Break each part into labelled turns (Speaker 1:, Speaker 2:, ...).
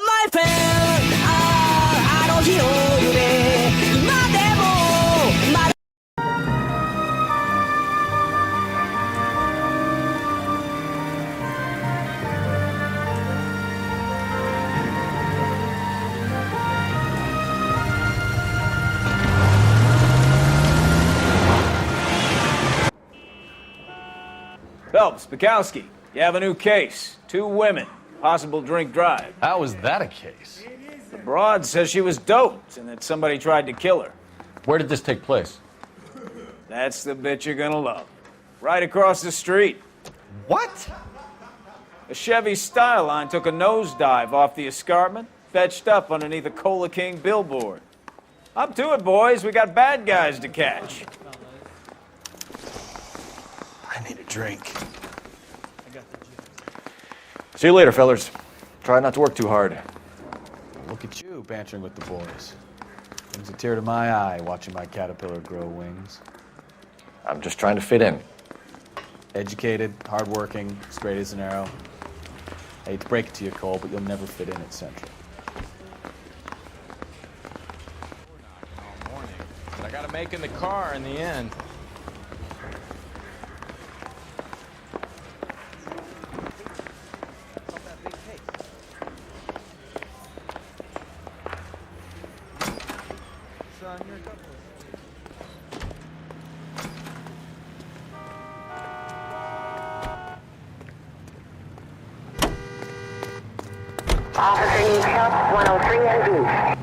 Speaker 1: my friend あの日の夢今でもまだ
Speaker 2: Phelps, Bukowski, you have a new case. 2 women, possible drink drive.
Speaker 3: How is that a case?
Speaker 2: The broad says she was doped and that somebody tried to kill her.
Speaker 3: Where did this take place?
Speaker 2: That's the bit you're gonna love. Right across the street.
Speaker 3: What?
Speaker 2: A Chevy Styline took a nosedive off the escarpment, fetched up underneath a Cola King billboard. Up to it, boys. We got bad guys to catch.
Speaker 3: I need a drink.
Speaker 4: See you later, fellers. Try not to work too hard.
Speaker 3: Look at you bantering with the boys. Brings a tear to my eye watching my caterpillar grow wings.
Speaker 4: I'm just trying to fit in.
Speaker 3: Educated, hardworking, straight as an arrow. I hate to break it to you, Cole, but you'll never fit in at Central.
Speaker 5: But I gotta make in the car in the end.
Speaker 6: Officer needs help, 103 and Beach.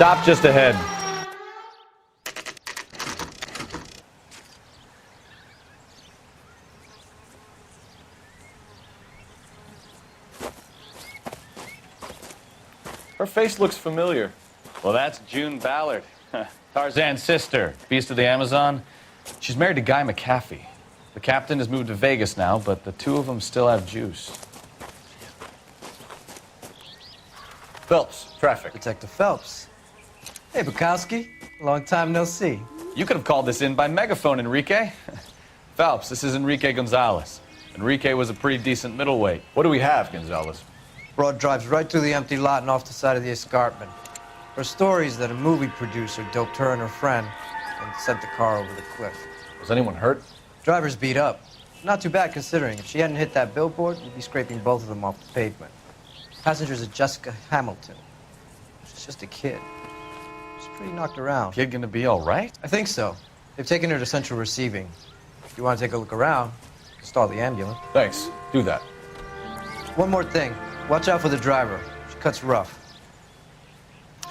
Speaker 3: Stop just ahead.
Speaker 4: Her face looks familiar.
Speaker 3: Well, that's June Ballard, Tarzan's sister, beast of the Amazon. She's married to Guy McAfee. The captain has moved to Vegas now, but the 2 of them still have juice. Phelps, traffic.
Speaker 7: Detective Phelps. Hey, Bukowski. Long time no see.
Speaker 3: You could have called this in by megaphone, Enrique. Phelps, this is Enrique Gonzalez. Enrique was a pretty decent middleweight.
Speaker 4: What do we have, Gonzalez?
Speaker 7: Broad drives right through the empty lot and off the side of the escarpment. Her story is that a movie producer doped her and her friend and sent the car over the cliff.
Speaker 4: Was anyone hurt?
Speaker 7: Driver's beat up. Not too bad considering. If she hadn't hit that billboard, you'd be scraping both of them off the pavement. Passenger's a Jessica Hamilton. She's just a kid. She's pretty knocked around.
Speaker 3: Kid gonna be all right?
Speaker 7: I think so. They've taken her to central receiving. If you want to take a look around, stall the ambulance.
Speaker 4: Thanks. Do that.
Speaker 7: One more thing. Watch out for the driver. She cuts rough.
Speaker 8: This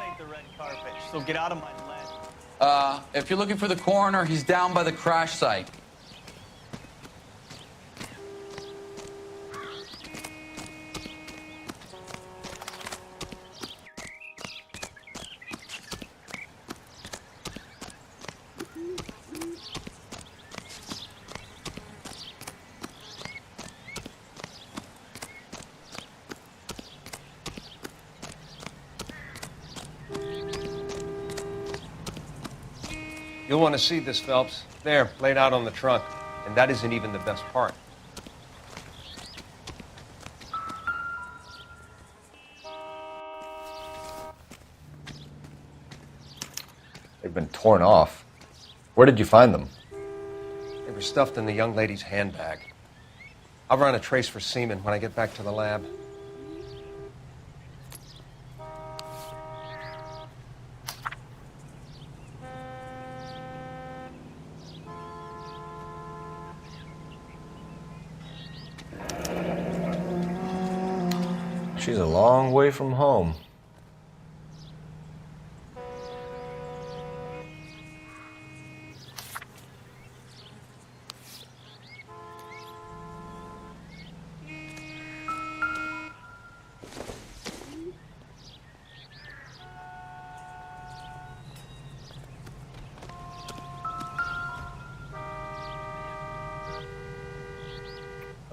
Speaker 8: ain't the red carpet, so get out of my lane.
Speaker 9: If you're looking for the coroner, he's down by the crash site.
Speaker 10: You'll want to see this, Phelps. There, laid out on the trunk. And that isn't even the best part.
Speaker 4: They've been torn off. Where did you find them?
Speaker 10: They were stuffed in the young lady's handbag. I'll run a trace for semen when I get back to the lab.
Speaker 4: She's a long way from home.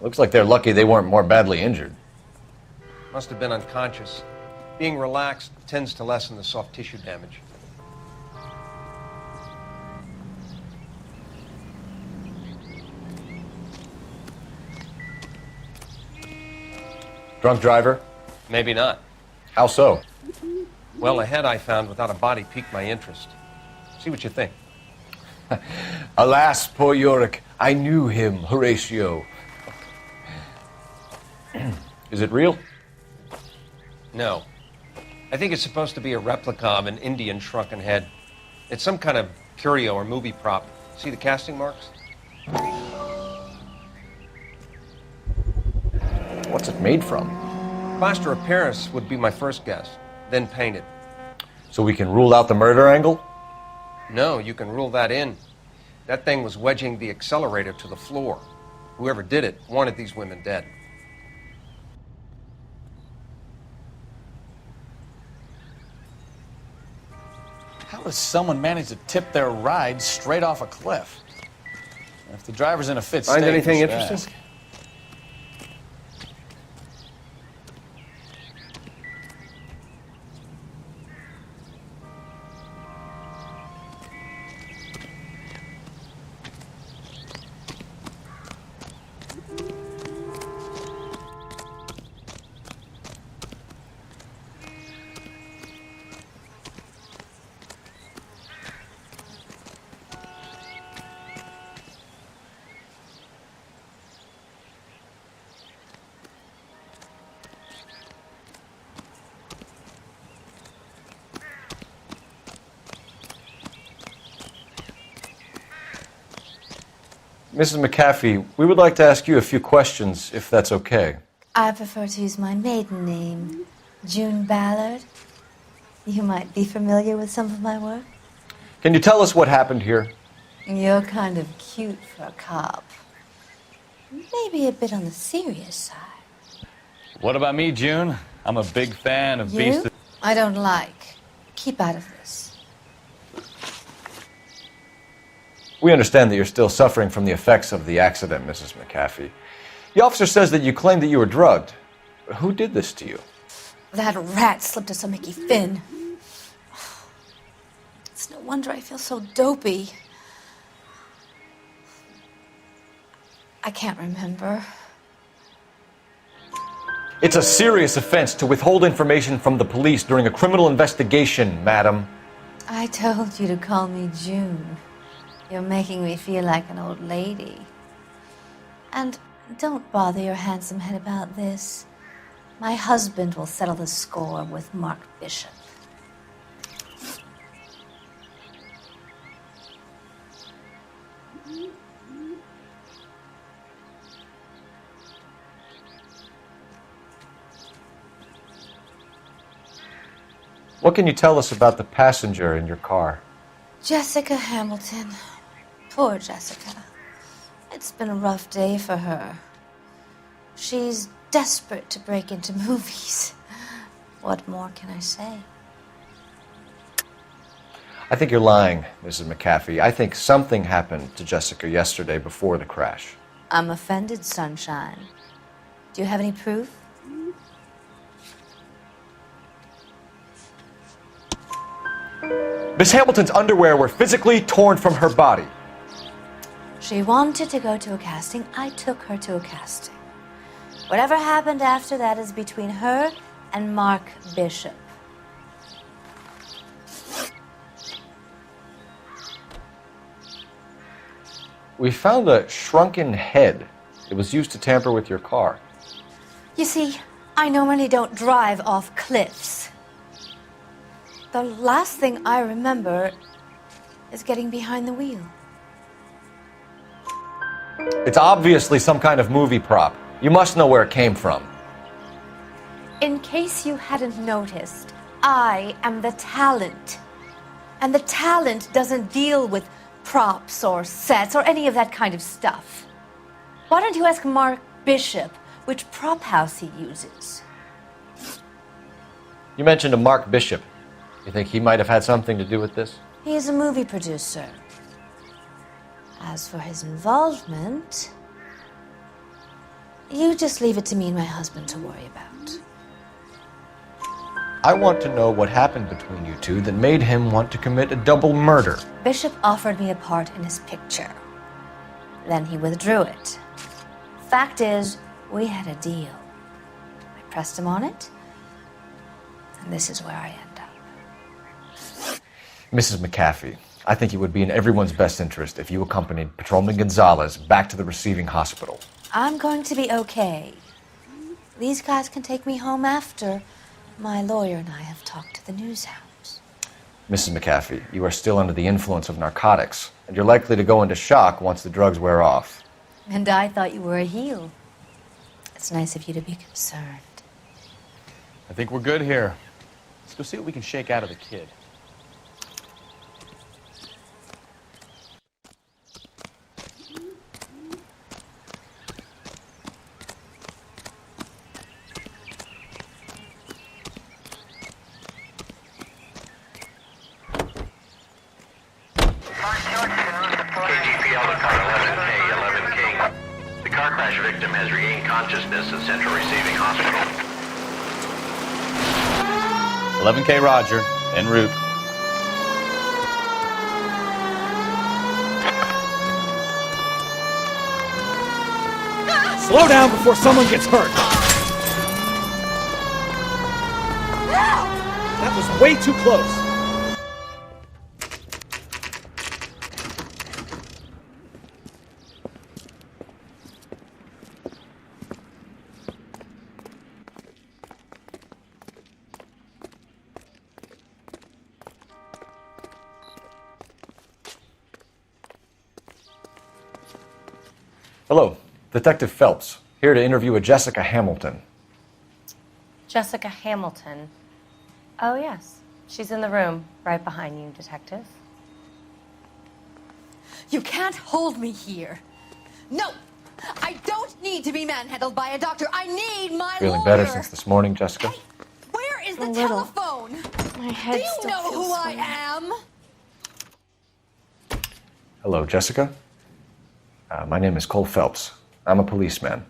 Speaker 4: Looks like they're lucky they weren't more badly injured.
Speaker 10: Must have been unconscious. Being relaxed tends to lessen the soft tissue damage.
Speaker 4: Drunk driver?
Speaker 10: Maybe not.
Speaker 4: How so?
Speaker 10: Well, the head I found without a body piqued my interest. See what you think.
Speaker 4: Alas, poor Yorick, I knew him, Horatio. Is it real?
Speaker 10: No. I think it's supposed to be a replica of an Indian shrunken head. It's some kind of curio or movie prop. See the casting marks?
Speaker 4: What's it made from?
Speaker 10: Plaster of Paris would be my first guess, then painted.
Speaker 4: So we can rule out the murder angle?
Speaker 10: No, you can rule that in. That thing was wedging the accelerator to the floor. Whoever did it wanted these women dead.
Speaker 3: How does someone manage to tip their ride straight off a cliff? If the driver's in a fit state...
Speaker 10: Find anything
Speaker 3: you should
Speaker 10: interesting?
Speaker 3: ask.
Speaker 4: Mrs. McAfee, we would like to ask you a few questions, if that's okay.
Speaker 11: I prefer to use my maiden name, June Ballard. You might be familiar with some of my work.
Speaker 4: Can you tell us what happened here?
Speaker 11: You're kind of cute for a cop. Maybe a bit on the serious side.
Speaker 3: What about me, June? I'm a big fan of
Speaker 11: You? I don't like. Keep out of this.
Speaker 4: We understand that you're still suffering from the effects of the accident, Mrs. McAfee. The officer says that you claimed that you were drugged. Who did this to you?
Speaker 11: That rat slipped us some Mickey Finn. It's no wonder I feel so dopey. I can't remember.
Speaker 4: It's a serious offense to withhold information from the police during a criminal investigation, madam.
Speaker 11: I told you to call me June. You're making me feel like an old lady. And don't bother your handsome head about this. My husband will settle the score with Mark Bishop.
Speaker 4: What can you tell us about the passenger in your car?
Speaker 11: Jessica Hamilton. Poor Jessica. It's been a rough day for her. She's desperate to break into movies. What more can I say?
Speaker 4: I think you're lying, Mrs. McAfee. I think something happened to Jessica yesterday before the crash.
Speaker 11: I'm offended, Sunshine. Do you have any proof?
Speaker 4: Miss Hamilton's underwear were physically torn from her body.
Speaker 11: She wanted to go to a casting. I took her to a casting. Whatever happened after that is between her and Mark Bishop.
Speaker 4: We found a shrunken head. It was used to tamper with your car.
Speaker 11: You see, I normally don't drive off cliffs. The last thing I remember is getting behind the wheel.
Speaker 4: It's obviously some kind of movie prop. You must know where it came from.
Speaker 11: In case you hadn't noticed, I am the talent. And the talent doesn't deal with props or sets or any of that kind of stuff. Why don't you ask Mark Bishop which prop house he uses?
Speaker 4: You mentioned a Mark Bishop. You think he might have had something to do with this?
Speaker 11: He is a movie producer. As for his involvement, you just leave it to me and my husband to worry about.
Speaker 4: I want to know what happened between you two that made him want to commit a double murder.
Speaker 11: Bishop offered me a part in his picture. Then he withdrew it. Fact is, we had a deal. I pressed him on it, and this is where I end up.
Speaker 4: Mrs. McAfee, I think it would be in everyone's best interest if you accompanied Patrolman Gonzalez back to the receiving hospital.
Speaker 11: I'm going to be okay. These guys can take me home after my lawyer and I have talked to the news hounds.
Speaker 4: Mrs. McAfee, you are still under the influence of narcotics, and you're likely to go into shock once the drugs wear off.
Speaker 11: And I thought you were a heel. It's nice of you to be concerned.
Speaker 3: I think we're good here. Let's go see what we can shake out of the kid.
Speaker 12: Victim has regained consciousness at Central Receiving Hospital.
Speaker 3: 11K Roger, en route.
Speaker 13: Slow down before someone gets hurt. That was way too close.
Speaker 4: Hello, Detective Phelps, here to interview a Jessica Hamilton.
Speaker 14: Jessica Hamilton? Oh, yes. She's in the room, right behind you, Detective.
Speaker 11: You can't hold me here. No! I don't need to be manhandled by a doctor. I need my
Speaker 4: Feeling
Speaker 11: lawyer.
Speaker 4: better since this morning, Jessica?
Speaker 11: Hey, where is the
Speaker 14: A little.
Speaker 11: telephone?
Speaker 14: My head
Speaker 11: Do you
Speaker 14: still
Speaker 11: know
Speaker 14: feels
Speaker 11: who I
Speaker 14: sore.
Speaker 11: am?
Speaker 4: Hello, Jessica. My name is Cole Phelps. I'm a policeman.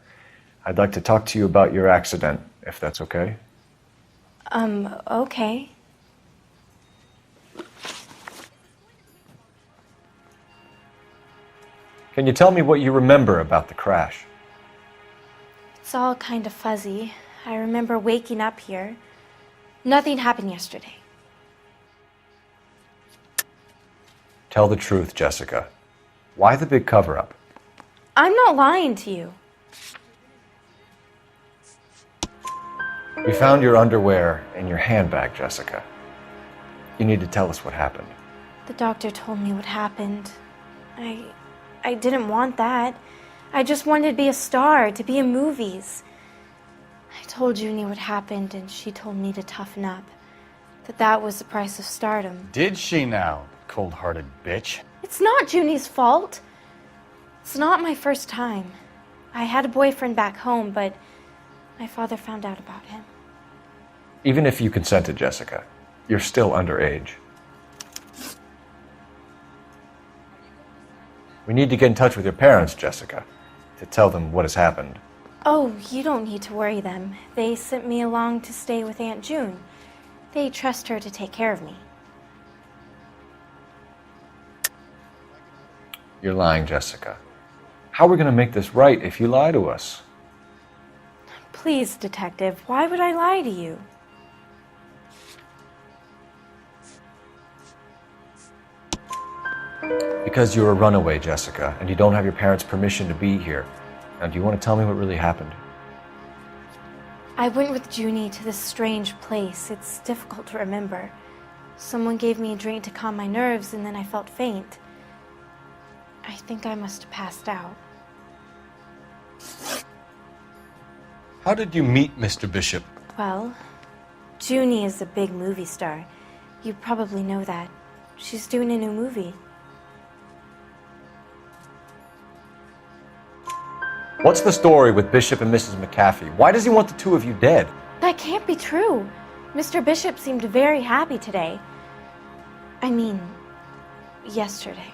Speaker 4: I'd like to talk to you about your accident, if that's okay.
Speaker 14: Okay.
Speaker 4: Can you tell me what you remember about the crash?
Speaker 14: It's all kind of fuzzy. I remember waking up here. Nothing happened yesterday.
Speaker 4: Tell the truth, Jessica. Why the big cover-up?
Speaker 14: I'm not lying to you.
Speaker 4: We found your underwear in your handbag, Jessica. You need to tell us what happened.
Speaker 14: The doctor told me what happened. I didn't want that. I just wanted to be a star, to be in movies. I told Junie what happened, and she told me to toughen up. That was the price of stardom.
Speaker 3: Did she now, cold-hearted bitch?
Speaker 14: It's not Junie's fault. It's not my first time. I had a boyfriend back home, but my father found out about him.
Speaker 4: Even if you consented, Jessica, you're still underage. We need to get in touch with your parents, Jessica, to tell them what has happened.
Speaker 14: Oh, you don't need to worry them. They sent me along to stay with Aunt June. They trust her to take care of me.
Speaker 4: You're lying, Jessica. How are we going to make this right if you lie to us?
Speaker 14: Please, Detective, why would I lie to you?
Speaker 4: Because you're a runaway, Jessica, and you don't have your parents' permission to be here. Now, do you want to tell me what really happened?
Speaker 14: I went with Junie to this strange place. It's difficult to remember. Someone gave me a drink to calm my nerves, and then I felt faint. I think I must have passed out.
Speaker 9: How did you meet Mr. Bishop?
Speaker 14: Well, Junie is a big movie star. You probably know that. She's doing a new movie.
Speaker 4: What's the story with Bishop and Mrs. McAfee? Why does he want the two of you dead?
Speaker 14: That can't be true. Mr. Bishop seemed very happy today. I mean, yesterday.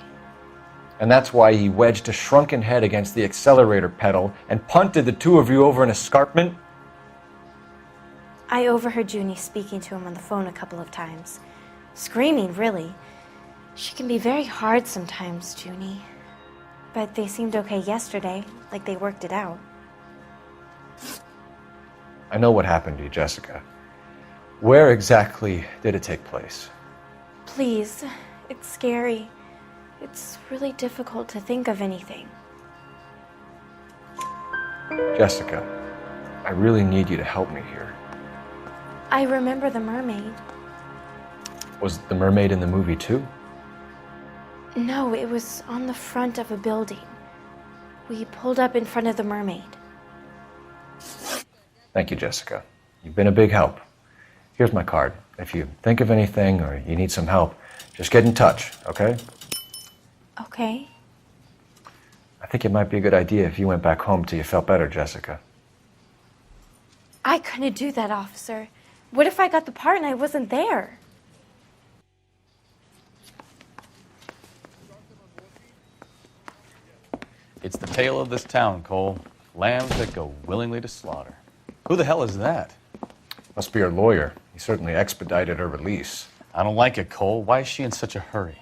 Speaker 4: And that's why he wedged a shrunken head against the accelerator pedal and punted the two of you over an escarpment?
Speaker 14: I overheard Junie speaking to him on the phone a couple of times. Screaming, really. She can be very hard sometimes, Junie. But they seemed okay yesterday, like they worked it out.
Speaker 4: I know what happened to you, Jessica. Where exactly did it take place?
Speaker 14: Please, it's scary. It's really difficult to think of anything.
Speaker 4: Jessica, I really need you to help me here.
Speaker 14: I remember the mermaid.
Speaker 4: Was the mermaid in the movie too?
Speaker 14: No, it was on the front of a building. We pulled up in front of the mermaid.
Speaker 4: Thank you, Jessica. You've been a big help. Here's my card. If you think of anything or you need some help, just get in touch, okay?
Speaker 14: Okay.
Speaker 4: I think it might be a good idea if you went back home till you felt better, Jessica.
Speaker 14: I couldn't do that, officer. What if I got the part and I wasn't there?
Speaker 3: It's the tale of this town, Cole. Lambs that go willingly to slaughter. Who the hell is that?
Speaker 4: Must be her lawyer. He certainly expedited her release.
Speaker 3: I don't like it, Cole. Why is she in such a hurry?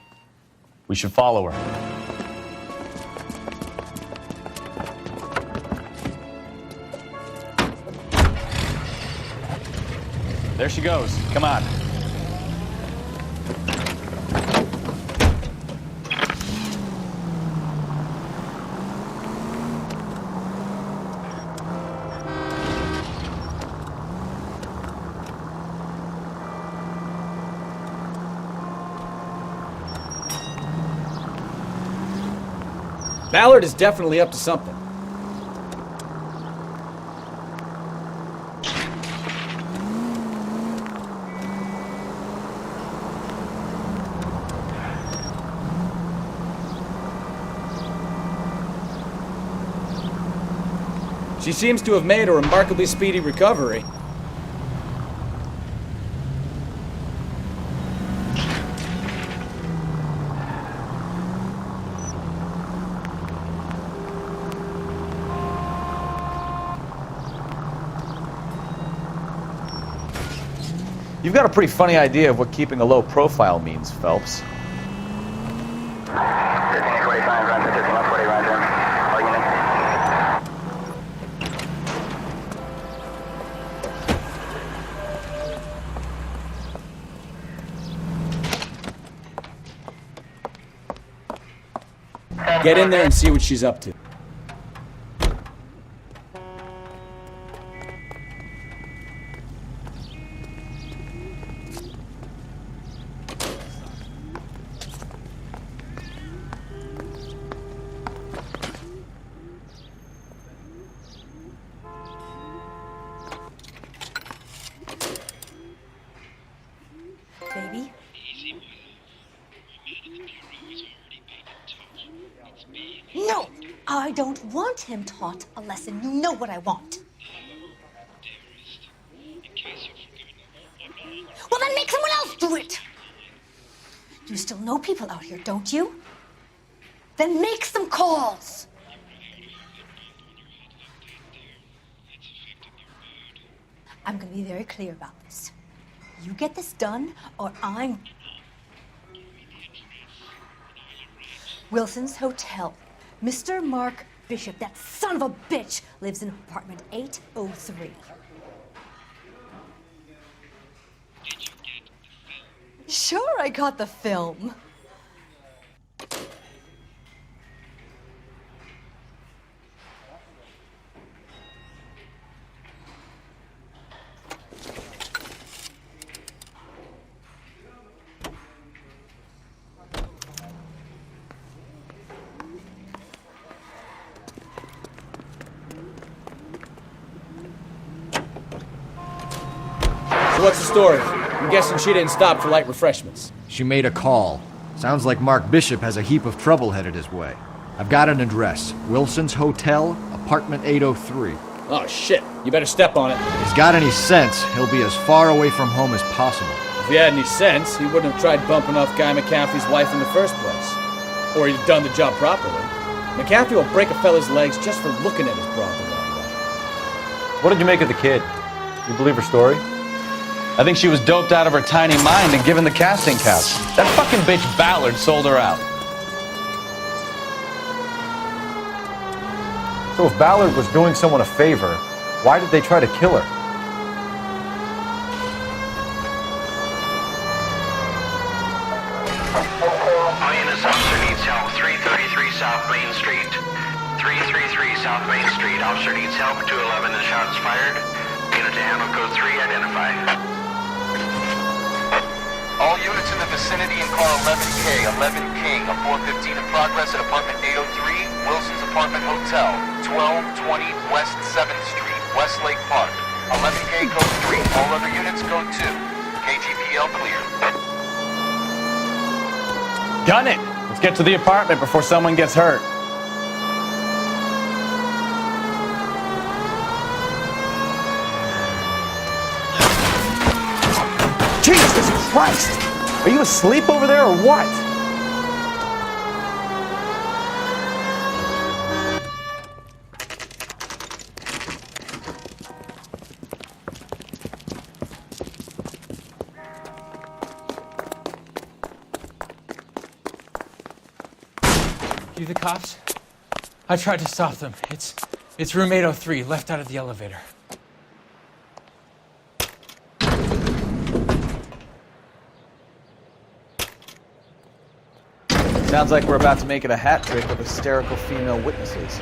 Speaker 3: We should follow her. There she goes. Come on.
Speaker 13: Ballard is definitely up to something. She seems to have made a remarkably speedy recovery.
Speaker 3: You've got a pretty funny idea of what keeping a low profile means, Phelps.
Speaker 13: Get in there and see what she's up to.
Speaker 15: Baby? No! I don't want him taught a lesson. You know what I want. Well, then make someone else do it! You still know people out here, don't you? Then make some calls! I'm gonna be very clear about this. You get this done, or I'm... Wilson's Hotel. Mr. Mark Bishop, that son of a bitch, lives in apartment 803. Sure, I got the film.
Speaker 13: So what's the story? I'm guessing she didn't stop for light refreshments.
Speaker 16: She made a call. Sounds like Mark Bishop has a heap of trouble headed his way. I've got an address. Wilson's Hotel, apartment 803.
Speaker 13: Oh, shit. You better step on it.
Speaker 16: If he's got any sense, he'll be as far away from home as possible.
Speaker 13: If he had any sense, he wouldn't have tried bumping off Guy McCaffrey's wife in the first place. Or he'd have done the job properly. McCaffrey will break a fella's legs just for looking at his broad the wrong way.
Speaker 4: What did you make of the kid? You believe her story?
Speaker 3: I think she was doped out of her tiny mind and given the casting couch. That fucking bitch Ballard sold her out.
Speaker 4: So if Ballard was doing someone a favor, why did they try to kill her?
Speaker 12: INS officer needs help. 333 South Main Street. 333 South Main Street. Officer needs help. 211 and shots fired. Unit to handle code 3. Identify.
Speaker 17: All units in the vicinity in car 11K, 11 King, a 415 in progress at apartment 803, Wilson's Apartment Hotel, 1220 West 7th Street, Westlake Park. 11K code 3, all other units code 2. KGPL clear.
Speaker 3: Gun it! Let's get to the apartment before someone gets hurt.
Speaker 2: Jesus Christ! Are you asleep over there or what?
Speaker 5: You the cops? I tried to stop them. It's room 803, left out of the elevator.
Speaker 2: Sounds like we're about to make it a hat trick of hysterical female witnesses.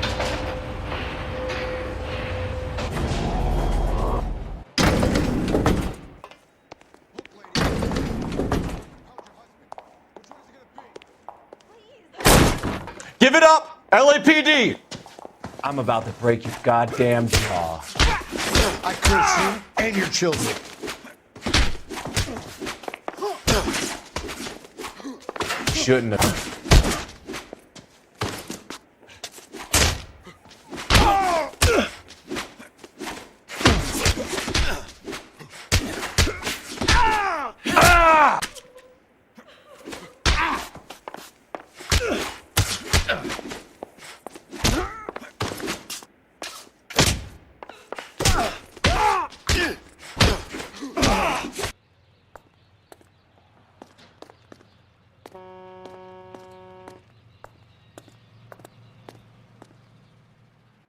Speaker 4: Give it up! LAPD!
Speaker 10: I'm about to break your goddamn jaw.
Speaker 16: I curse you and your children.
Speaker 10: Shouldn't have.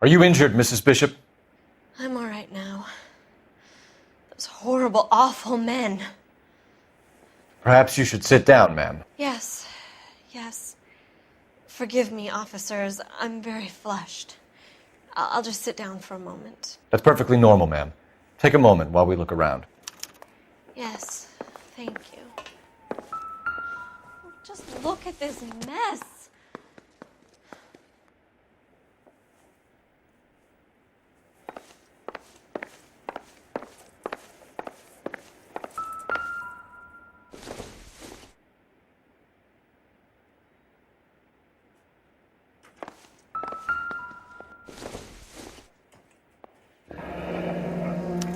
Speaker 4: Are you injured, Mrs. Bishop?
Speaker 11: I'm all right now. Those horrible, awful men.
Speaker 4: Perhaps you should sit down, ma'am.
Speaker 11: Yes, yes. Forgive me, officers. I'm very flushed. I'll just sit down for a moment.
Speaker 4: That's perfectly normal, ma'am. Take a moment while we look around.
Speaker 11: Yes, thank you. Just look at this mess.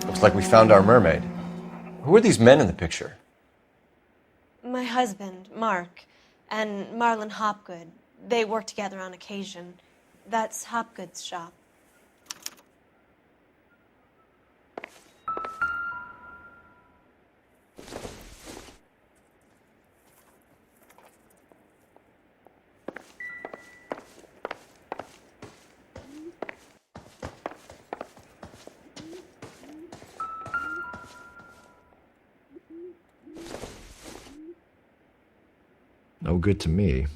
Speaker 4: Looks like we found our mermaid. Who are these men in the picture?
Speaker 11: My husband, Mark, and Marlon Hopgood. They work together on occasion. That's Hopgood's shop.
Speaker 16: No good to me.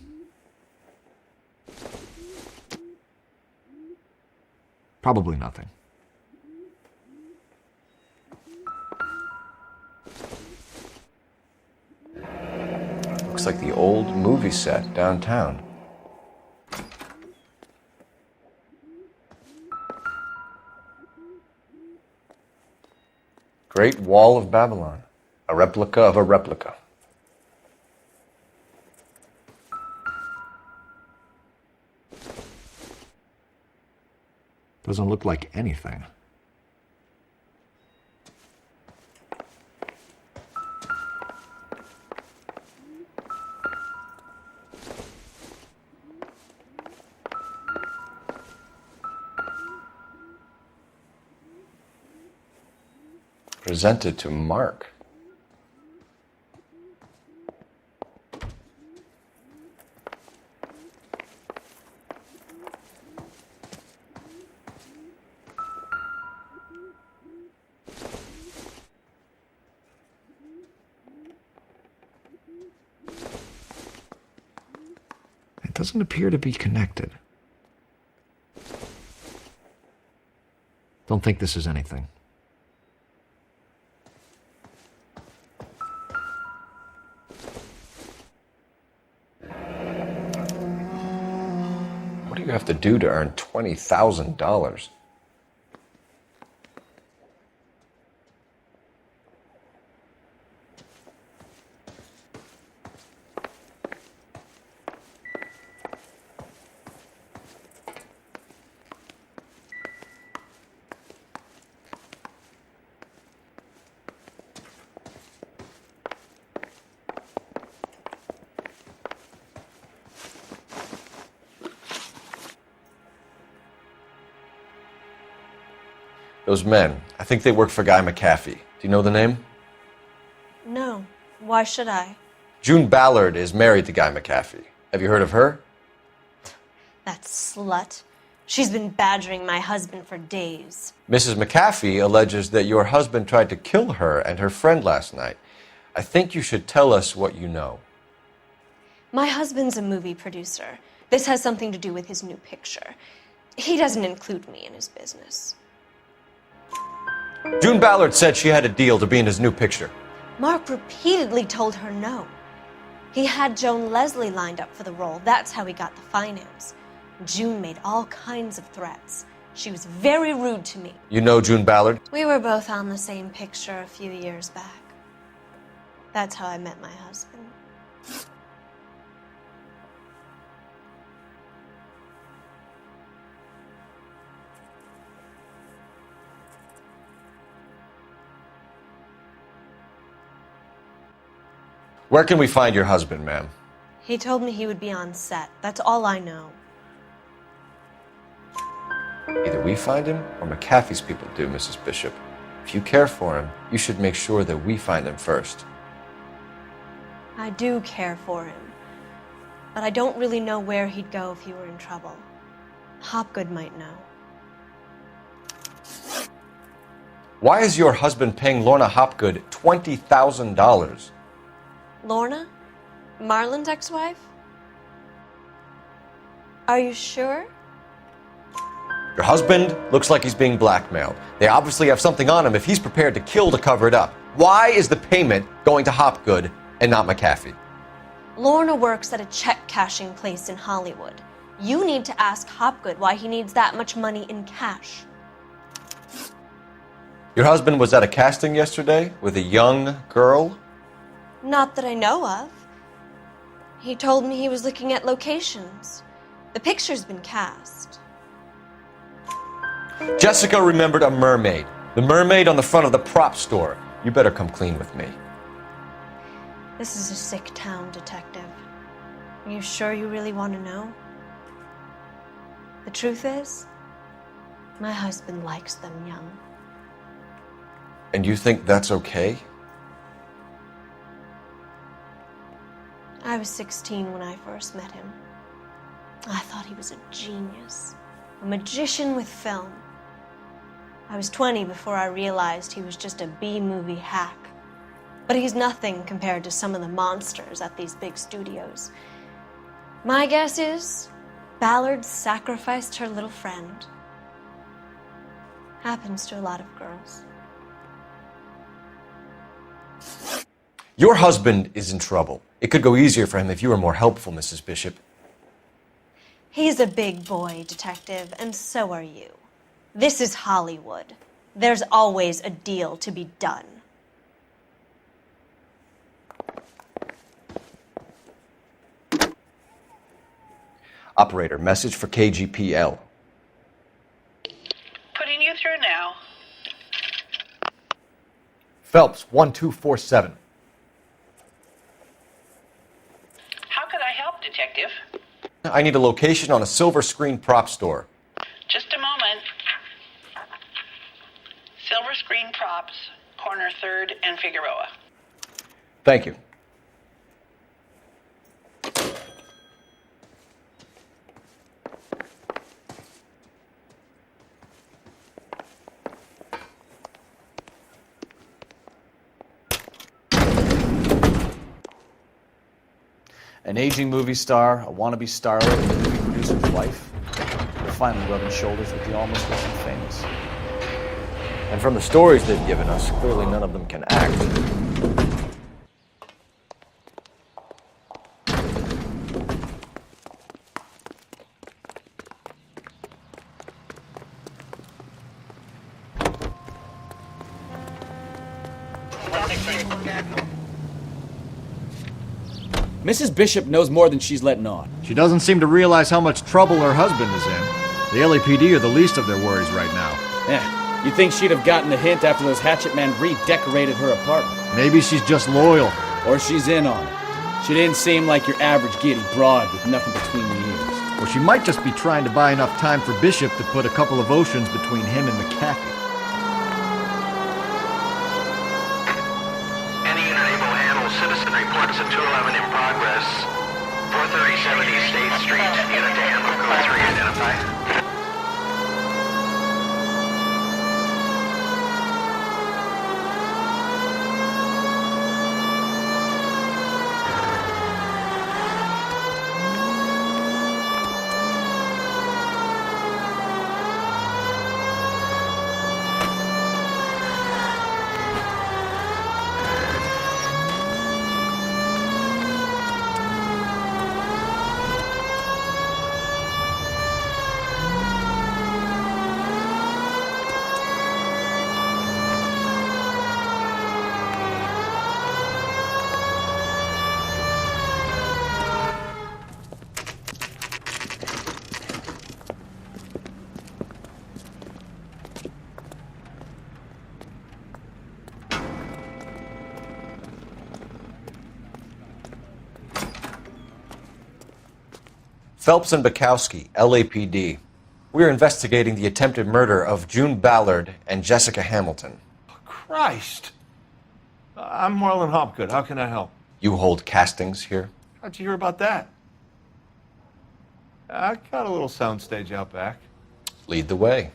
Speaker 16: Probably nothing.
Speaker 4: Looks like the old movie set downtown. Great Wall of Babylon. A replica of a replica.
Speaker 16: Doesn't look like anything.
Speaker 4: Presented to Mark.
Speaker 16: It doesn't appear to be connected. Don't think this is anything.
Speaker 4: What do you have to do to earn $20,000? Those men, I think they work for Guy McAfee. Do you know the name?
Speaker 18: No. Why should I?
Speaker 4: June Ballard is married to Guy McAfee. Have you heard of her?
Speaker 18: That slut. She's been badgering my husband for days.
Speaker 4: Mrs. McAfee alleges that your husband tried to kill her and her friend last night. I think you should tell us what you know.
Speaker 18: My husband's a movie producer. This has something to do with his new picture. He doesn't include me in his business.
Speaker 4: June Ballard said she had a deal to be in his new picture.
Speaker 18: Mark repeatedly told her no. He had Joan Leslie lined up for the role. That's how he got the finance. June made all kinds of threats. She was very rude to me.
Speaker 4: You know June Ballard?
Speaker 18: We were both on the same picture a few years back. That's how I met my husband.
Speaker 4: Where can we find your husband, ma'am?
Speaker 18: He told me he would be on set. That's all I know.
Speaker 4: Either we find him or McAfee's people do, Mrs. Bishop. If you care for him, you should make sure that we find him first.
Speaker 18: I do care for him, but I don't really know where he'd go if he were in trouble. Hopgood might know.
Speaker 4: Why is your husband paying Lorna Hopgood $20,000?
Speaker 18: Lorna? Marlon's ex-wife? Are you sure?
Speaker 4: Your husband looks like he's being blackmailed. They obviously have something on him if he's prepared to kill to cover it up. Why is the payment going to Hopgood and not McAfee?
Speaker 18: Lorna works at a check-cashing place in Hollywood. You need to ask Hopgood why he needs that much money in cash.
Speaker 4: Your husband was at a casting yesterday with a young girl?
Speaker 18: Not that I know of. He told me he was looking at locations. The picture's been cast.
Speaker 4: Jessica remembered a mermaid. The mermaid on the front of the prop store. You better come clean with me.
Speaker 18: This is a sick town, Detective. Are you sure you really want to know? The truth is, my husband likes them young.
Speaker 4: And you think that's okay?
Speaker 18: I was 16 when I first met him. I thought he was a genius, a magician with film. I was 20 before I realized he was just a B-movie hack. But he's nothing compared to some of the monsters at these big studios. My guess is Ballard sacrificed her little friend. Happens to a lot of girls.
Speaker 4: Your husband is in trouble. It could go easier for him if you were more helpful, Mrs. Bishop.
Speaker 18: He's a big boy, Detective, and so are you. This is Hollywood. There's always a deal to be done.
Speaker 4: Operator, message for KGPL.
Speaker 19: Putting you through now.
Speaker 16: Phelps, 1247.
Speaker 19: How could I help, Detective?
Speaker 4: I need a location on a silver screen prop store.
Speaker 19: Just a moment. Silver Screen Props, corner 3rd and Figueroa.
Speaker 4: Thank you.
Speaker 3: An aging movie star, a wannabe starlet, and a movie producer's wife. They're finally rubbing shoulders with the almost rich and famous.
Speaker 4: And from the stories they've given us, clearly none of them can act.
Speaker 13: Mrs. Bishop knows more than she's letting on.
Speaker 16: She doesn't seem to realize how much trouble her husband is in. The LAPD are the least of their worries right now.
Speaker 13: Yeah, you'd think she'd have gotten the hint after those hatchet men redecorated her apartment.
Speaker 16: Maybe she's just loyal.
Speaker 13: Or she's in on it. She didn't seem like your average giddy broad with nothing between the ears.
Speaker 16: Or she might just be trying to buy enough time for Bishop to put a couple of oceans between him and McAfee.
Speaker 12: Any unit able to handle citizen reports at 211 in progress. 437 East State Street. Unit to handle code 3 identified.
Speaker 4: Phelps and Bukowski, LAPD. We're investigating the attempted murder of June Ballard and Jessica Hamilton.
Speaker 20: Christ! I'm Marlon Hopgood. How can I help?
Speaker 4: You hold castings here?
Speaker 20: How'd you hear about that? I got a little soundstage out back.
Speaker 4: Lead the way.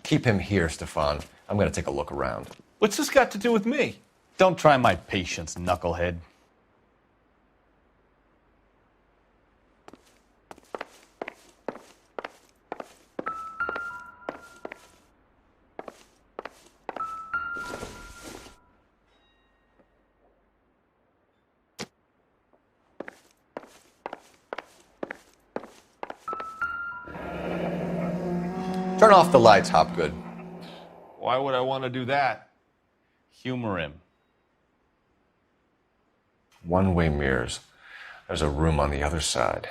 Speaker 4: Keep him here, Stefan. I'm going to take a look around.
Speaker 20: What's this got to do with me?
Speaker 3: Don't try my patience, knucklehead.
Speaker 4: Turn off the lights, Hopgood.
Speaker 20: Why would I want to do that?
Speaker 3: Humor him.
Speaker 4: One-way mirrors. There's a room on the other side.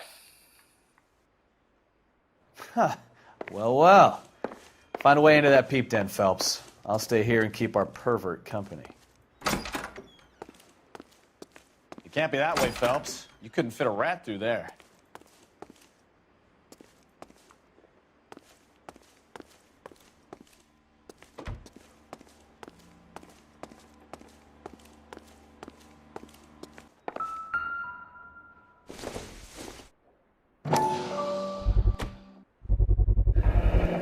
Speaker 3: Huh. Well, well. Find a way into that peep den, Phelps. I'll stay here and keep our pervert company. You can't be that way, Phelps. You couldn't fit a rat through there.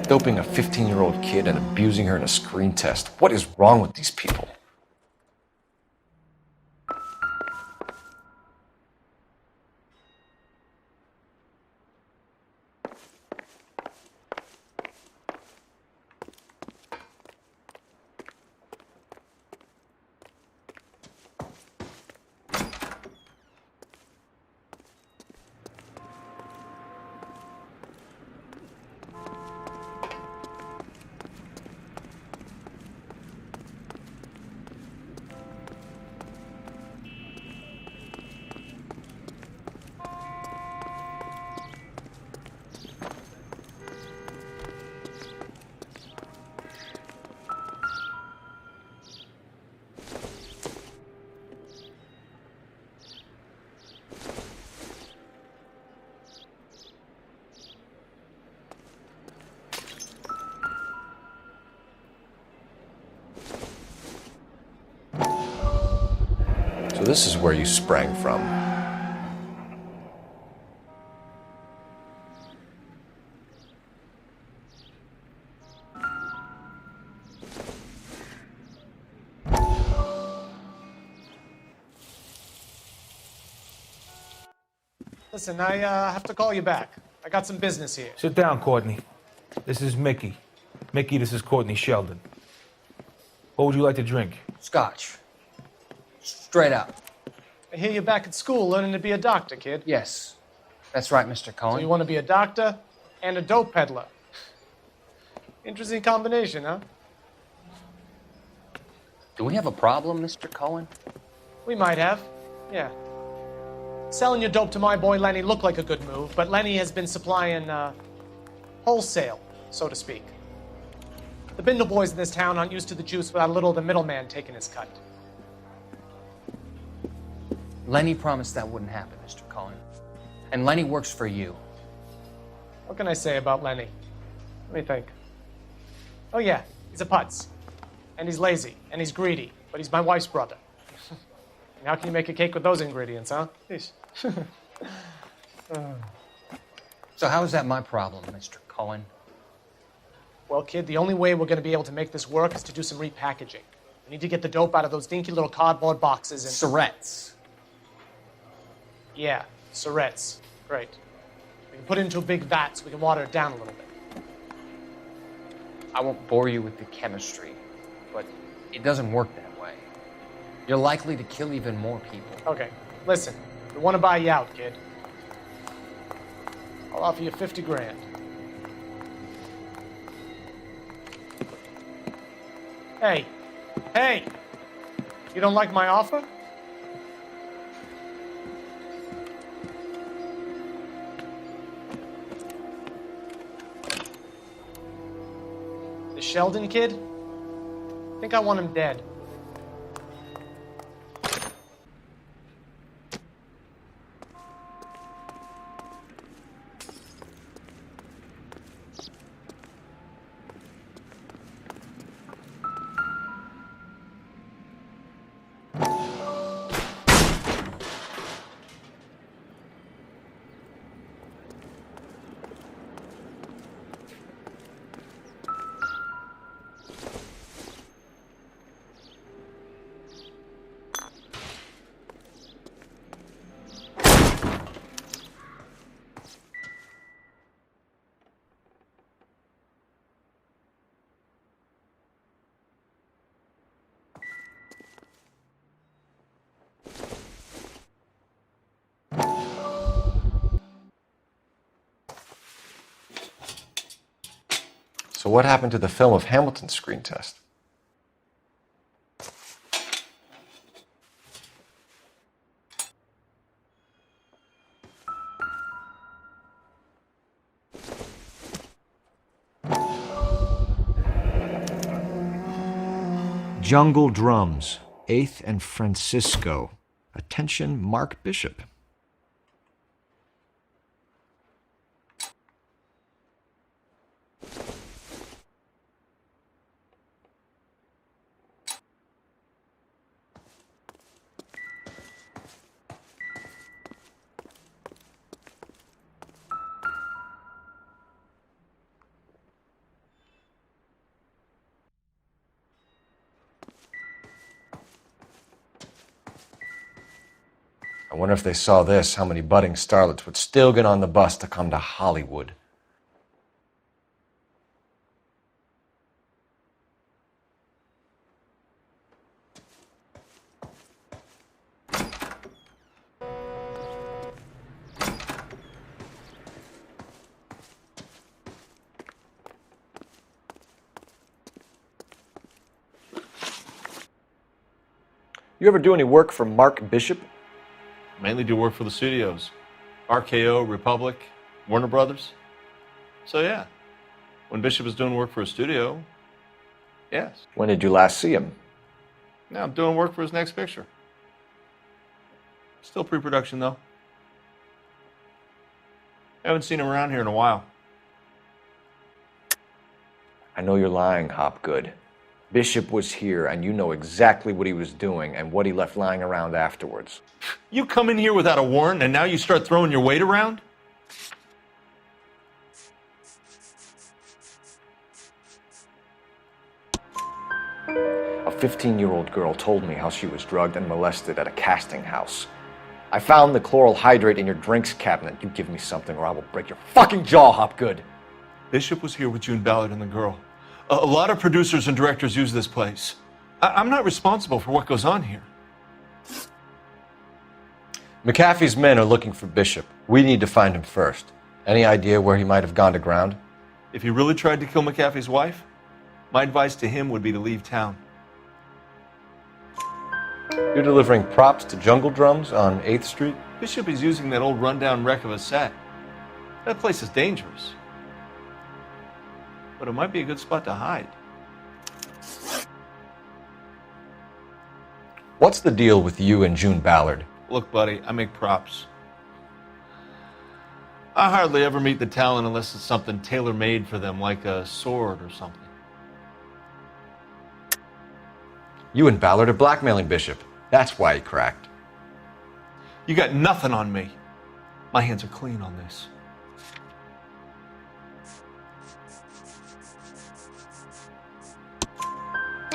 Speaker 4: Doping a 15-year-old kid and abusing her in a screen test. What is wrong with these people? So this is where you sprang from.
Speaker 21: Listen, I have to call you back. I got some business here.
Speaker 22: Sit down, Courtney. This is Mickey. Mickey, this is Courtney Sheldon. What would you like to drink?
Speaker 7: Scotch. Straight up.
Speaker 21: I hear you're back at school learning to be a doctor, kid.
Speaker 7: Yes. That's right, Mr. Cohen.
Speaker 21: So you want to be a doctor and a dope peddler. Interesting combination, huh?
Speaker 9: Do we have a problem, Mr. Cohen?
Speaker 21: We might have, yeah. Selling your dope to my boy Lenny looked like a good move, but Lenny has been supplying, wholesale, so to speak. The Bindle boys in this town aren't used to the juice without a little of the middleman taking his cut.
Speaker 7: Lenny promised that wouldn't happen, Mr. Cohen. And Lenny works for you.
Speaker 21: What can I say about Lenny? Let me think. Oh yeah, he's a putz. And he's lazy, and he's greedy, but he's my wife's brother. And how can you make a cake with those ingredients, huh?
Speaker 7: So how is that my problem, Mr. Cohen?
Speaker 21: Well, kid, the only way we're going to be able to make this work is to do some repackaging. We need to get the dope out of those dinky little cardboard boxes and...
Speaker 7: Surrettes.
Speaker 21: Yeah, Surrettes. Great. We can put it into a big vat so we can water it down a little bit.
Speaker 7: I won't bore you with the chemistry, but it doesn't work that way. You're likely to kill even more people.
Speaker 21: Okay, listen. We want to buy you out, kid. I'll offer you 50 grand. Hey. Hey! You don't like my offer? The Sheldon kid? I think I want him dead.
Speaker 4: So what happened to the film of Hamilton's screen test?
Speaker 16: Jungle Drums, 8th and Francisco. Attention, Mark Bishop.
Speaker 4: I wonder if they saw this, how many budding starlets would still get on the bus to come to Hollywood. You ever do any work for Mark Bishop?
Speaker 20: Mainly do work for the studios. RKO, Republic, Warner Brothers. So yeah, when Bishop is doing work for a studio, yes.
Speaker 4: When did you last see him?
Speaker 20: Now I'm doing work for his next picture. Still pre-production though. Haven't seen him around here in a while.
Speaker 4: I know you're lying, Hopgood. Bishop was here, and you know exactly what he was doing and what he left lying around afterwards.
Speaker 20: You come in here without a warrant, and now you start throwing your weight around?
Speaker 4: A 15-year-old girl told me how she was drugged and molested at a casting house. I found the chloral hydrate in your drinks cabinet. You give me something or I will break your fucking jaw, Hopgood.
Speaker 20: Bishop was here with June Ballard and the girl. A lot of producers and directors use this place. I'm not responsible for what goes on here.
Speaker 4: McAfee's men are looking for Bishop. We need to find him first. Any idea where he might have gone to ground?
Speaker 20: If he really tried to kill McAfee's wife, my advice to him would be to leave town.
Speaker 4: You're delivering props to Jungle Drums on 8th Street?
Speaker 20: Bishop is using that old rundown wreck of a set. That place is dangerous. But it might be a good spot to hide.
Speaker 4: What's the deal with you and June Ballard?
Speaker 20: Look, buddy, I make props. I hardly ever meet the talent unless it's something tailor-made for them, like a sword or something.
Speaker 4: You and Ballard are blackmailing Bishop. That's why he cracked.
Speaker 20: You got nothing on me. My hands are clean on this.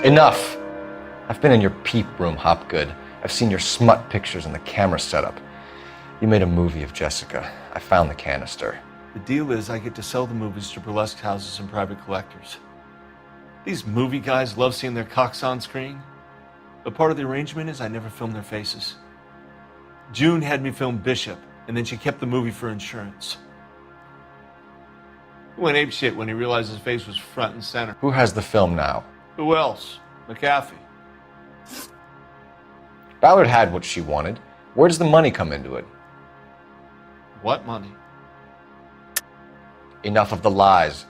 Speaker 4: Enough! I've been in your peep room, Hopgood. I've seen your smut pictures and the camera setup. You made a movie of Jessica. I found the canister.
Speaker 20: The deal is I get to sell the movies to burlesque houses and private collectors. These movie guys love seeing their cocks on screen. But part of the arrangement is I never film their faces. June had me film Bishop, and then she kept the movie for insurance. He went apeshit when he realized his face was front and center.
Speaker 4: Who has the film now?
Speaker 20: Who else? McAfee.
Speaker 4: Ballard had what she wanted. Where does the money come into it?
Speaker 20: What money?
Speaker 4: Enough of the lies.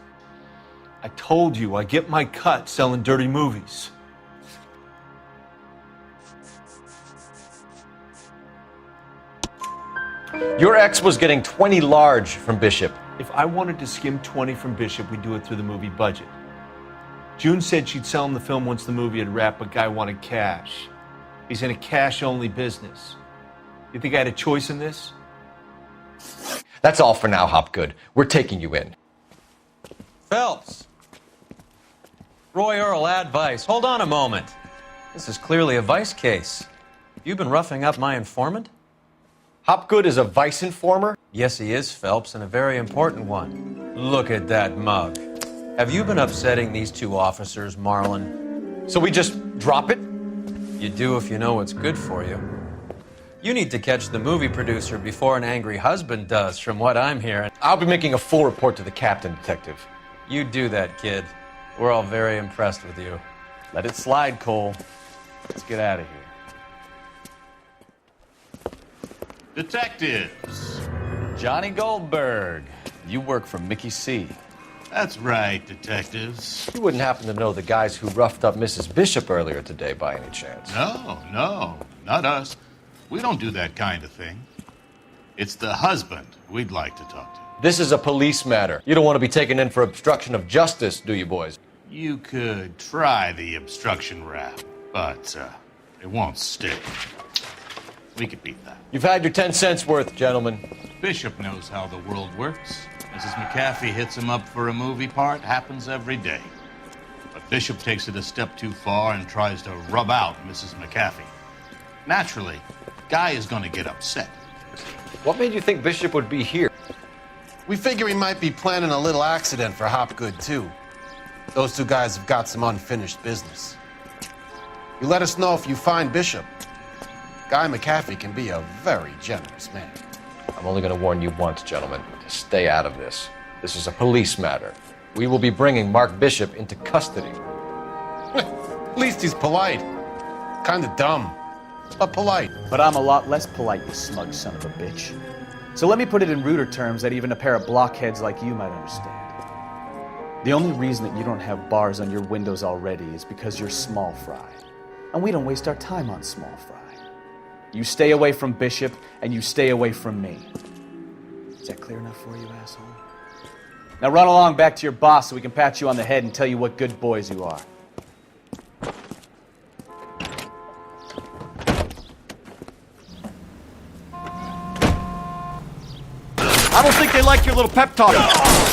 Speaker 20: I told you I get my cut selling dirty movies.
Speaker 4: Your ex was getting 20 large from Bishop.
Speaker 20: If I wanted to skim 20 from Bishop, we'd do it through the movie budget. June said she'd sell him the film once the movie had wrapped, but Guy wanted cash. He's in a cash-only business. You think I had a choice in this?
Speaker 4: That's all for now, Hopgood. We're taking you in.
Speaker 1: Phelps. Roy Earle, ad vice. Hold on a moment. This is clearly a vice case. You've been roughing up my informant?
Speaker 4: Hopgood is a vice informer?
Speaker 1: Yes, he is, Phelps, and a very important one. Look at that mug. Have you been upsetting these two officers, Marlin?
Speaker 4: So we just drop it?
Speaker 1: You do if you know what's good for you. You need to catch the movie producer before an angry husband does, from what I'm hearing.
Speaker 4: I'll be making a full report to the captain, Detective.
Speaker 1: You do that, kid. We're all very impressed with you.
Speaker 3: Let it slide, Cole. Let's get out of here.
Speaker 6: Detectives.
Speaker 3: Johnny Goldberg. You work for Mickey C.
Speaker 6: That's right, detectives.
Speaker 4: You wouldn't happen to know the guys who roughed up Mrs. Bishop earlier today by any chance?
Speaker 6: No, not us. We don't do that kind of thing. It's the husband we'd like to talk to.
Speaker 4: This is a police matter. You don't want to be taken in for obstruction of justice, do you, boys?
Speaker 6: You could try the obstruction rap, but it won't stick. We could beat that.
Speaker 4: You've had your 10 cents worth, gentlemen.
Speaker 6: Bishop knows how the world works. Mrs. McAfee hits him up for a movie part. Happens every day. But Bishop takes it a step too far and tries to rub out Mrs. McAfee. Naturally, Guy is going to get upset.
Speaker 4: What made you think Bishop would be here?
Speaker 8: We figure he might be planning a little accident for Hopgood, too. Those two guys have got some unfinished business. You let us know if you find Bishop. Guy McAfee can be a very generous man.
Speaker 4: I'm only going to warn you once, gentlemen, to stay out of this. This is a police matter. We will be bringing Mark Bishop into custody.
Speaker 8: At least he's polite. Kinda dumb, but polite.
Speaker 13: But I'm a lot less polite, you smug son of a bitch. So let me put it in ruder terms that even a pair of blockheads like you might understand. The only reason that you don't have bars on your windows already is because you're small fry. And we don't waste our time on small fry. You stay away from Bishop, and you stay away from me. Is that clear enough for you, asshole? Now run along back to your boss so we can pat you on the head and tell you what good boys you are.
Speaker 4: I don't think they like your little pep talk.
Speaker 2: Phelps.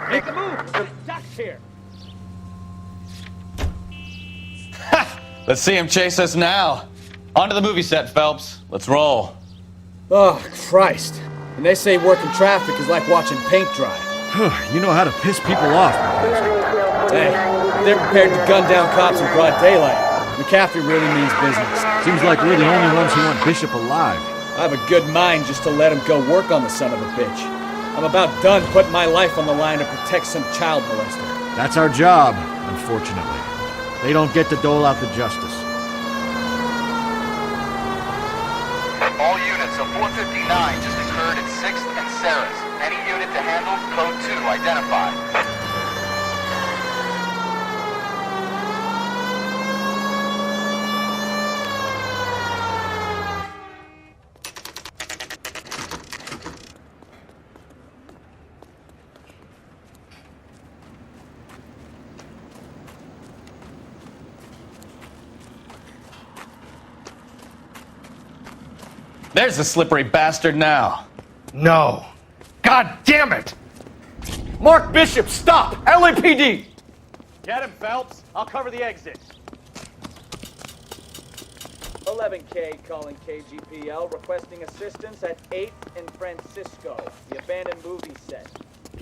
Speaker 3: Make a move! There's ducks here! Let's see him chase us now. On to the movie set, Phelps. Let's roll.
Speaker 13: Oh, Christ. And they say working traffic is like watching paint dry.
Speaker 16: You know how to piss people off.
Speaker 13: Hey, they're prepared to gun down cops in broad daylight. McAfee really means business.
Speaker 16: Seems like we're the only ones who want Bishop alive.
Speaker 13: I have a good mind just to let him go work on the son of a bitch. I'm about done putting my life on the line to protect some child molester.
Speaker 16: That's our job, unfortunately. They don't get to dole out the justice.
Speaker 17: All units of 459 just occurred at 6th and Sarah's. Any unit to handle, code 2, identify.
Speaker 3: There's the slippery bastard now.
Speaker 4: No. God damn it! Mark Bishop, stop! LAPD!
Speaker 2: Get him, Phelps. I'll cover the exit. 11K calling KGPL, requesting assistance at 8th and Francisco, the abandoned movie set.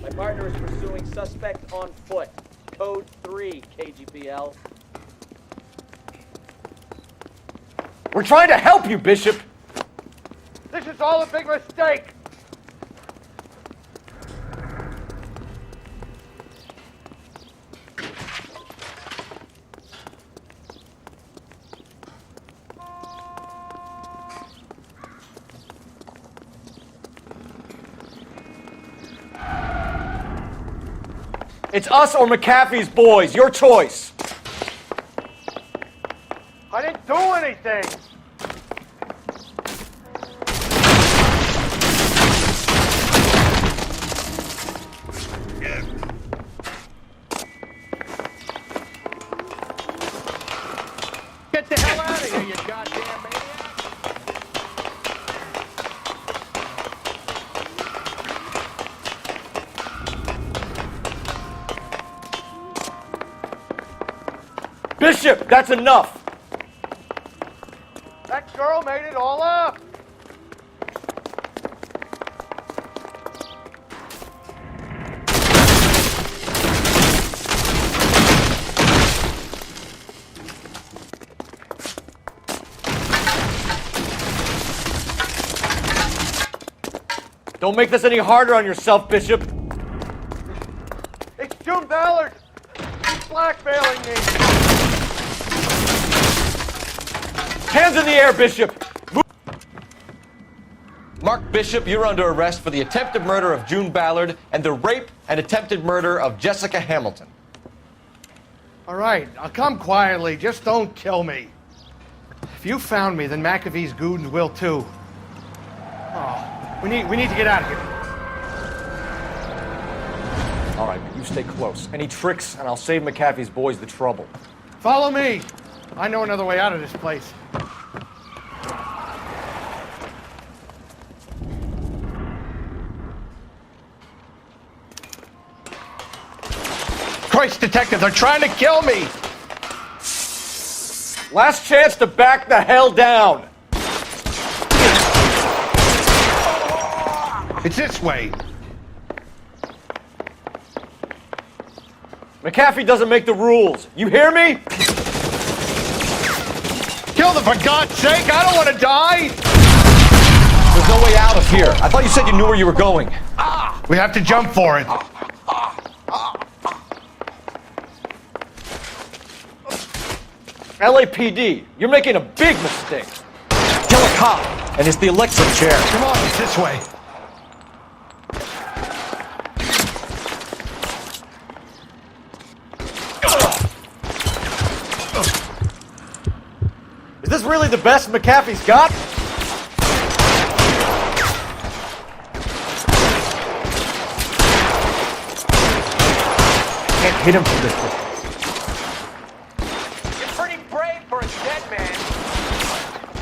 Speaker 2: My partner is pursuing suspect on foot. Code 3, KGPL.
Speaker 4: We're trying to help you, Bishop!
Speaker 2: This is all a big mistake!
Speaker 4: It's us or McAfee's boys. Your choice.
Speaker 2: I didn't do anything! Get the hell out of here, you goddamn maniac!
Speaker 4: Bishop, that's enough!
Speaker 2: That girl made it all up!
Speaker 4: Don't make this any harder on yourself, Bishop.
Speaker 2: It's June Ballard! He's blackmailing me!
Speaker 4: Hands in the air, Bishop! Mark Bishop, you're under arrest for the attempted murder of June Ballard and the rape and attempted murder of Jessica Hamilton.
Speaker 14: All right, I'll come quietly. Just don't kill me. If you found me, then McAfee's goons will too. Oh, we need to get out of here.
Speaker 4: All right, but you stay close. Any tricks, and I'll save McAfee's boys the trouble.
Speaker 14: Follow me. I know another way out of this place. Christ, detective, they're trying to kill me!
Speaker 4: Last chance to back the hell down!
Speaker 14: It's this way.
Speaker 4: McAfee doesn't make the rules. You hear me?
Speaker 14: Kill them, for God's sake! I don't want to die!
Speaker 4: There's no way out of here. I thought you said you knew where you were going.
Speaker 14: We have to jump for it.
Speaker 4: LAPD, you're making a big mistake. Kill a cop, and it's the electric chair.
Speaker 14: Come on, it's this way.
Speaker 4: Is this really the best McAfee's got? Can't hit him from this distance.
Speaker 14: For a dead man.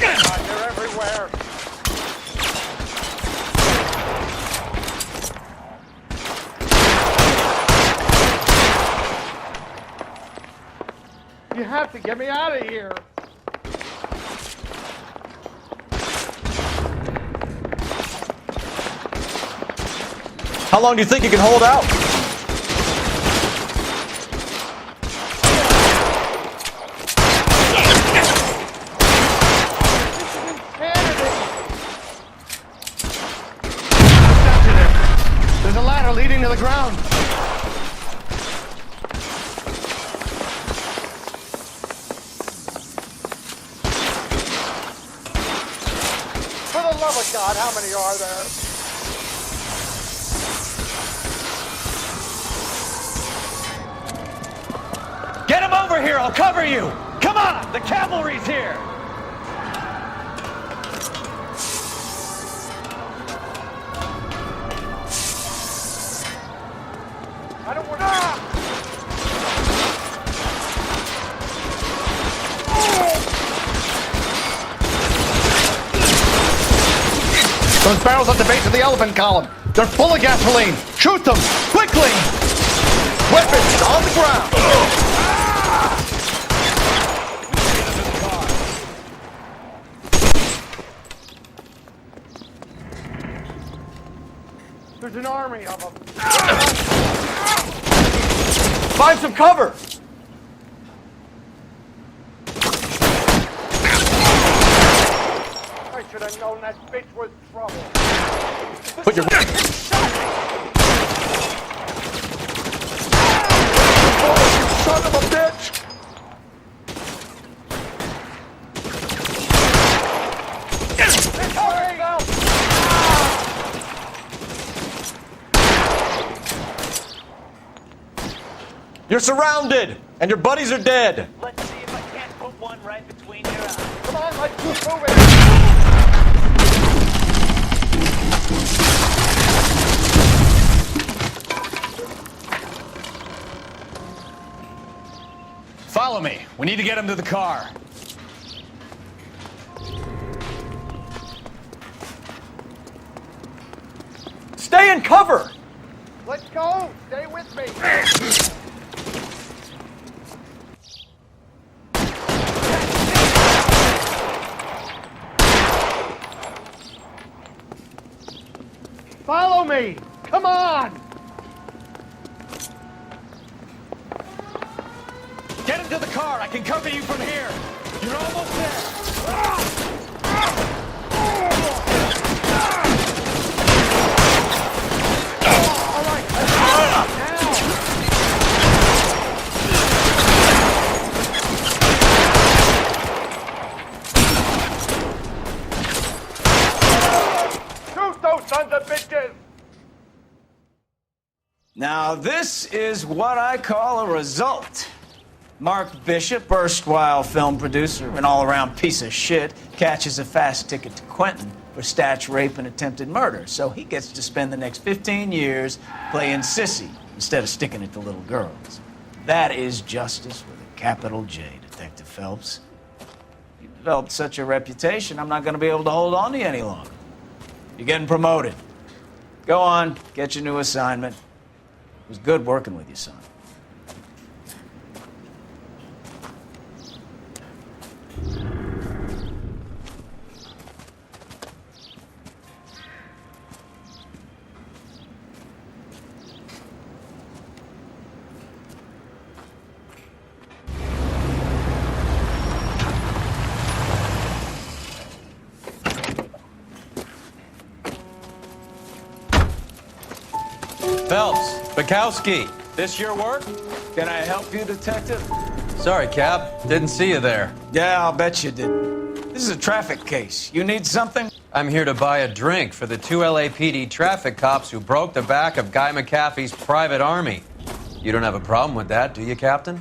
Speaker 14: God, they're everywhere. You have to get me out of here.
Speaker 4: How long do you think you can hold out?
Speaker 14: There's a ladder leading to the ground. For the love of God, how many are there?
Speaker 1: Get him over here, I'll cover you! Come on, the cavalry's here!
Speaker 14: I don't want to... Those barrels at the base of the elephant column. They're full of gasoline. Shoot them! Quickly! Weapons on the ground! There's an army of them.
Speaker 4: Find some cover!
Speaker 14: I should have known that bitch was trouble.
Speaker 4: Put your...
Speaker 14: Son of a bitch!
Speaker 4: You're surrounded, and your buddies are dead.
Speaker 2: Let's see if I can't put one right between your eyes.
Speaker 14: Come on, let's keep moving.
Speaker 3: Follow me. We need to get him to the car.
Speaker 4: Stay in cover!
Speaker 14: Let's go! Stay with me! Follow me! Come on!
Speaker 1: Get him to the car, I can cover you from here! You're almost there!
Speaker 5: Now, this is what I call a result. Mark Bishop, erstwhile film producer and all-around piece of shit, catches a fast ticket to Quentin for statch rape and attempted murder, so he gets to spend the next 15 years playing sissy instead of sticking it to little girls. That is justice with a capital J, Detective Phelps. You've developed such a reputation, I'm not going to be able to hold on to you any longer. You're getting promoted. Go on, get your new assignment. It was good working with you, son.
Speaker 1: Phelps, Bukowski, this your work?
Speaker 5: Can I help you, Detective?
Speaker 1: Sorry, Cap. Didn't see you there.
Speaker 5: Yeah, I'll bet you did. This is a traffic case. You need something?
Speaker 1: I'm here to buy a drink for the 2 LAPD traffic cops who broke the back of Guy McAfee's private army. You don't have a problem with that, do you, Captain?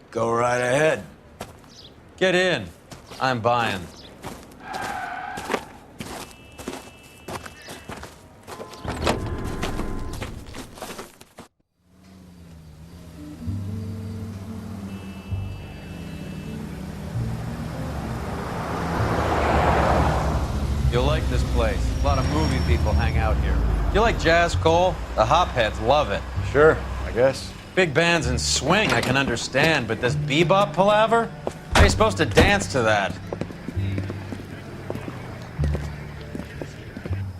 Speaker 5: Go right ahead.
Speaker 1: Get in. I'm buying. You'll like this place. A lot of movie people hang out here. You like jazz, Cole? The hopheads love it.
Speaker 4: Sure, I guess.
Speaker 1: Big bands and swing I can understand, but this bebop palaver? How are you supposed to dance to that?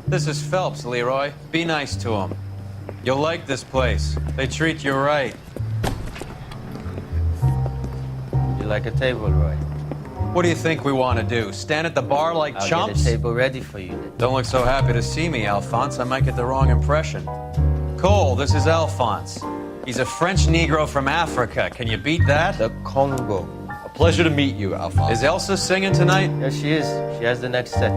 Speaker 1: This is Phelps, Leroy. Be nice to him. You'll like this place. They treat you right.
Speaker 15: You like a table, Roy?
Speaker 1: What do you think we want to do? Stand at the bar like
Speaker 15: I'll
Speaker 1: chumps?
Speaker 15: get a table ready for you.
Speaker 1: Don't look so happy to see me, Alphonse. I might get the wrong impression. Cole, this is Alphonse. He's a French Negro from Africa. Can you beat that?
Speaker 15: The Congo.
Speaker 4: A pleasure to meet you, Alphonse.
Speaker 1: Is Elsa singing tonight?
Speaker 15: Yes, she is. She has the next set.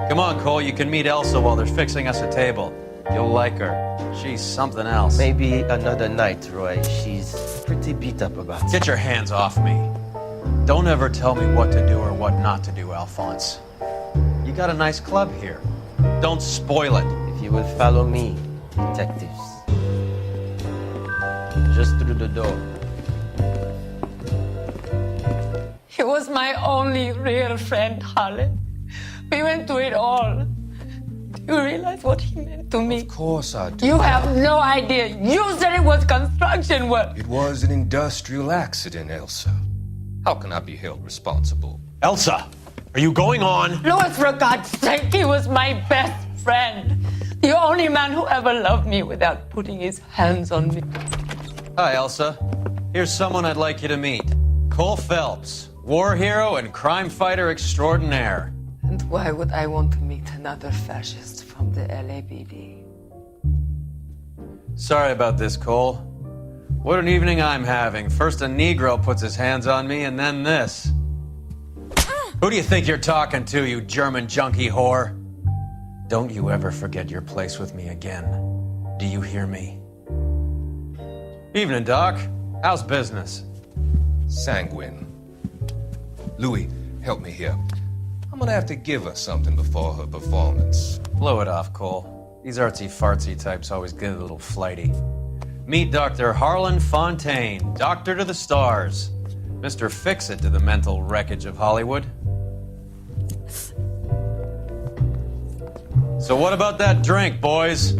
Speaker 1: Come on, Cole. You can meet Elsa while they're fixing us a table. You'll like her. She's something else.
Speaker 15: Maybe another night, Roy. She's pretty beat up about it.
Speaker 1: Get your hands off me. Don't ever tell me what to do or what not to do, Alphonse. You got a nice club here. Don't spoil it.
Speaker 15: If you will follow me, detectives. Just through the door.
Speaker 23: He was my only real friend, Harlan. We went through it all. Do you realize what he meant to me?
Speaker 10: Of course I do.
Speaker 23: You have no idea. You said it was construction work.
Speaker 10: It was an industrial accident, Elsa. How can I be held responsible?
Speaker 22: Elsa, are you going on?
Speaker 23: Louis, for God's sake, he was my best friend. The only man who ever loved me without putting his hands on me.
Speaker 1: Hi, Elsa. Here's someone I'd like you to meet. Cole Phelps, war hero and crime fighter extraordinaire.
Speaker 23: And why would I want to meet another fascist from the LAPD?
Speaker 1: Sorry about this, Cole. What an evening I'm having. First a Negro puts his hands on me, and then this. Who do you think you're talking to, you German junkie whore? Don't you ever forget your place with me again. Do you hear me? Evening, Doc. How's business?
Speaker 10: Sanguine. Louis, help me here. I'm gonna have to give her something before her performance.
Speaker 1: Blow it off, Cole. These artsy-fartsy types always get a little flighty. Meet Dr. Harlan Fontaine, doctor to the stars. Mr. Fix-It to the mental wreckage of Hollywood. So what about that drink, boys?